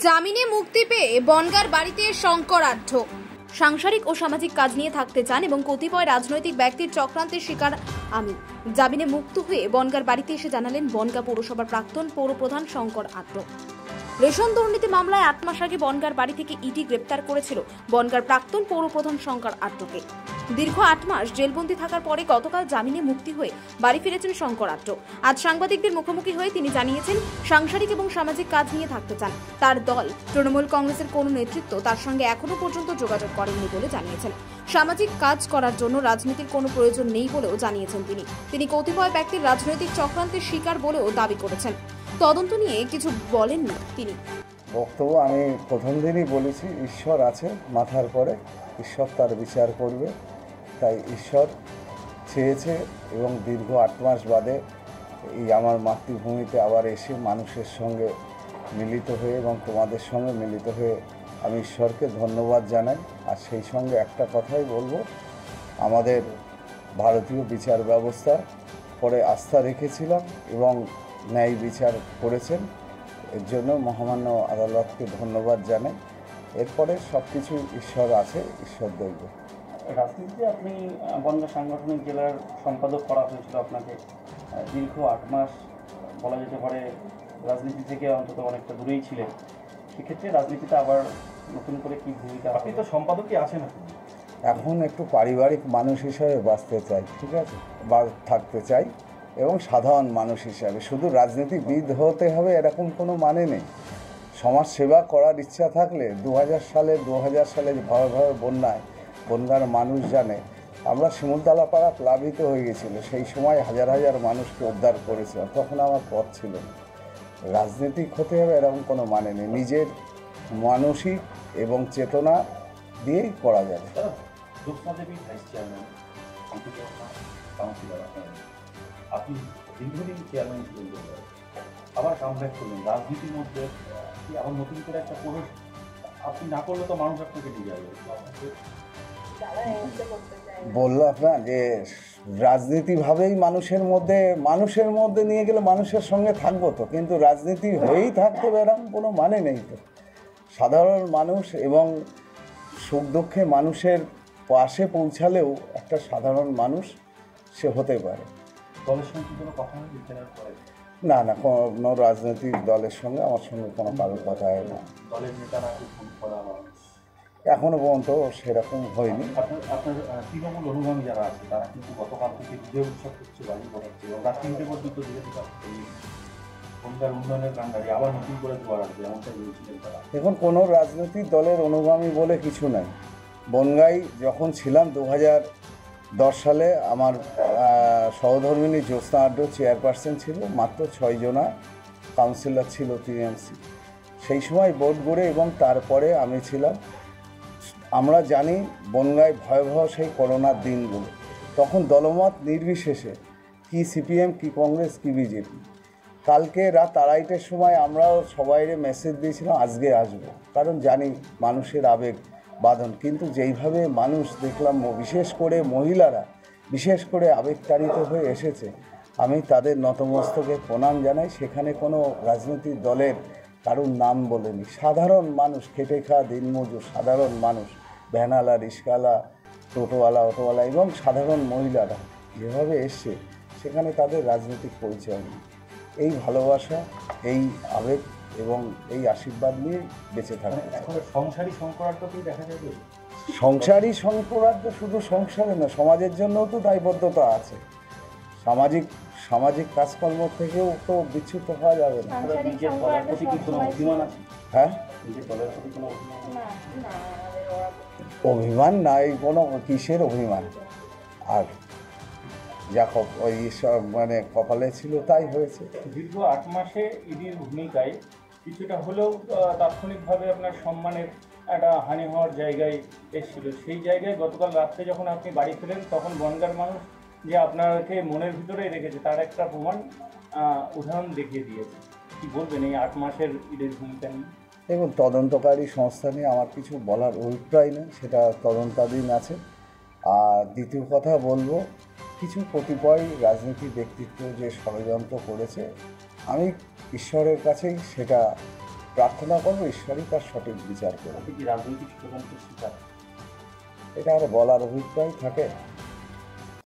জামিনে মুক্তি পেয়ে বনগাঁর বাড়িতে শঙ্কর আঢ্য সাংসারিক ও সামাজিক কাজ নিয়ে থাকতে চান এবং কতিপয় রাজনৈতিক ব্যক্তির চক্রান্তের শিকার আমি। জামিনে মুক্ত হয়ে বনগাঁর বাড়িতে এসে জানালেন বনগাঁ পৌরসভার প্রাক্তন পৌরপ্রধান শঙ্কর আঢ্য। রেশন দুর্নীতি মামলায় 8 মাস আগে বনগাঁর বাড়ি থেকে ইডি গ্রেপ্তার করেছিল বনগাঁর প্রাক্তন পৌরপ্রধান শঙ্কর আঢ্যকে। দীর্ঘ 8 মাস জেলবন্দি থাকার পরে গতকাল জামিনে মুক্তি হয়ে বাড়ি ফিরেছেন শঙ্কর আঢ্য। আজ সাংবাদিকদের মুখোমুখি হয়ে তিনি জানিয়েছেন সাংসারিক এবং সামাজিক কাজ নিয়ে থাকতে চান। তার দল তৃণমূল কংগ্রেসের কোনো নেতৃত্ব তার সঙ্গে এখনো পর্যন্ত যোগাযোগ করেননি বলে জানিয়েছেন। সামাজিক কাজ করার জন্য রাজনীতির কোনো প্রয়োজন নেই বলেও জানিয়েছেন তিনি কতিপয় ব্যক্তির রাজনৈতিক চক্রান্তের শিকার বলেও দাবি করেছেন। তদন্ত নিয়ে কিছু বলেননি তিনি। বক্তব্য আমি প্রথম দিনই বলেছি, ঈশ্বর আছে মাথার পরে, ঈশ্বর তার বিচার করবে। তাই ঈশ্বর চেয়েছে এবং দীর্ঘ 8 মাস বাদে এই আমার মাতৃভূমিতে আবার এসে মানুষের সঙ্গে মিলিত হয়ে এবং তোমাদের সঙ্গে মিলিত হয়ে আমি ঈশ্বরকে ধন্যবাদ জানাই। আর সেই সঙ্গে একটা কথাই বলবো, আমাদের ভারতীয় বিচার ব্যবস্থা পরে আস্থা রেখেছিলাম এবং ন্যায় বিচার করেছেন, এর জন্য মহামান্য আদালতকে ধন্যবাদ জানাই। এরপরে সব কিছু ঈশ্বর আছে, ঈশ্বর দেখবে। রাজনীতিতে আপনি বনগাঁ সাংগঠনিক জেলার সম্পাদক করা হয়েছিল আপনাকে, দীর্ঘ 8 মাস বলা যেতে পারে রাজনীতি থেকে অন্তত অনেকটা দূরেই ছিলেন। সেক্ষেত্রে রাজনীতিতে আবার নতুন করে কি ভূমিকা? আপনি তো সম্পাদকই আছেন, এখন একটু পারিবারিক মানুষ হিসাবে বাঁচতে চাই, ঠিক আছে, বা থাকতে চাই এবং সাধারণ মানুষ হিসাবে। শুধু রাজনীতিবিদ হতে হবে এরকম কোনো মানে নেই। সমাজ সেবা করার ইচ্ছা থাকলে 2000 সালে ভয়াবহ বন্যায় বনগাঁর মানুষ জানে, আমরা শিমুলতলা পাড়া প্লাবিত হয়ে গেছিল, সেই সময় হাজার হাজার মানুষকে উদ্ধার করেছিলাম, তখন আমার পথ ছিল না। রাজনীতিক হতে হবে এরকম কোনো মানে নেই, নিজের মানসিক এবং চেতনা দিয়েই করা যাবে। আপনি দীর্ঘদিন চেয়ারম্যান ছিলেন, আবার কামব্যাক করলেন রাজনীতির মধ্যে, আবার নতুন করে একটা প্রবেশ আপনি না করলে তো মানুষ আপনাকে দিয়ে যাবে। বললাম না যে রাজনীতিভাবেই মানুষের মধ্যে নিয়ে গেলে মানুষের সঙ্গে থাকবো তো, কিন্তু রাজনীতি হয়েই থাকতে হবে এরকম কোনো মানে নেই তো। সাধারণ মানুষ এবং সুখ দুঃখে মানুষের পাশে পৌঁছালেও একটা সাধারণ মানুষ সে হতে পারে। দলের সঙ্গে কোনো কথা হয়? না, কোনো রাজনৈতিক দলের সঙ্গে আমার সঙ্গে কোনো কারোর কথা হয় না। দলের নেতারা ফোন করা এখনো পর্যন্ত সেরকম হয়নি। আপনার তৃণমূল অনুগামী যারা আছে তারা কিন্তু গতকাল থেকে বিজয় উৎসব করছে, বাজি পড়াচ্ছে এবং রাত 3টে পর্যন্ত বনগাঁর উন্নয়নের কাণ্ডারি আবার নতুন করে দুয়ার আসবে এমনটাই বলছিলেন তারা। এখন কোনো রাজনৈতিক দলের অনুগামী বলে কিছু নাই। বনগাঁয় যখন ছিলাম 2010 সালে আমার সহধর্মিণী জ্যোৎস্না আঢ্য চেয়ারপারসন ছিল, মাত্র 6 জনা কাউন্সিলর ছিল টিএমসি। সেই সময় ভোট গড়ে এবং তারপরে আমি ছিলাম। আমরা জানি বনগাঁয় ভয়াবহ সেই করোনার দিনগুলো, তখন দলমত নির্বিশেষে কি সিপিএম কি কংগ্রেস কি বিজেপি, কালকে রাত 2:30টার সময় আমরাও সবাইরে মেসেজ দিয়েছিলাম আজকে আসবো, কারণ জানি মানুষের আবেগ বাঁধন। কিন্তু যেইভাবে মানুষ দেখলাম, বিশেষ করে মহিলারা বিশেষ করে আবেগতাড়িত হয়ে এসেছে, আমি তাদের নতমস্তকে প্রণাম জানাই। সেখানে কোনো রাজনৈতিক দলের কারুর নাম বলেনি, সাধারণ মানুষ, খেটে খাওয়া দিনমজুর সাধারণ মানুষ, ভ্যানওয়ালা, রিক্সাওয়ালা, টোটোওয়ালা, অটোওয়ালা এবং সাধারণ মহিলারা যেভাবে এসছে, সেখানে তাদের রাজনৈতিক পরিচয় নেই। এই ভালোবাসা, এই আবেগ এবং এই আশীর্বাদ নিয়ে বেঁচে থাকে। সংসারী শঙ্করাঢ্যকেই দেখা যাবে। সংসারী শঙ্করাঢ্য শুধু সংসারে না, সমাজের জন্যও তো দায়বদ্ধতা আছে। সামাজিক কাজকর্ম থেকেও তো বিচ্যুত হওয়া যাবে না। হ্যাঁ, অভিমান নাই কোনো, কিসের অভিমান? আর যা ওই সব মানে কপালে ছিল তাই হয়েছে। দীর্ঘ 8 মাসে ইডির ভূমিকায় কিছুটা হলেও তাৎক্ষণিকভাবে আপনার সম্মানের একটা হানি হওয়ার জায়গায় এসেছিল। সেই জায়গায় গতকাল রাত্রে যখন আপনি বাড়ি ফেরেন, তখন বনগাঁর মানুষ যে আপনাকে মনের ভিতরেই রেখেছে তার একটা প্রমাণ উদাহরণ দেখিয়ে দিয়েছে। কি বলবেন এই 8 মাসের ইডির ভূমিকা নিয়ে? দেখুন, তদন্তকারী সংস্থা নিয়ে আমার কিছু বলার অভিপ্রায় নেই, সেটা তদন্তাধীন আছে। আর দ্বিতীয় কথা বলবো, কিছু কতিপয় রাজনীতি ব্যক্তিত্ব যে ষড়যন্ত্র করেছে, আমি ঈশ্বরের কাছেই সেটা প্রার্থনা করবো ঈশ্বরই তার সঠিক বিচার করে। আপনি কি রাজনৈতিক ষড়যন্ত্রের শিকার? এটা আর বলার অভিপ্রায় থাকে?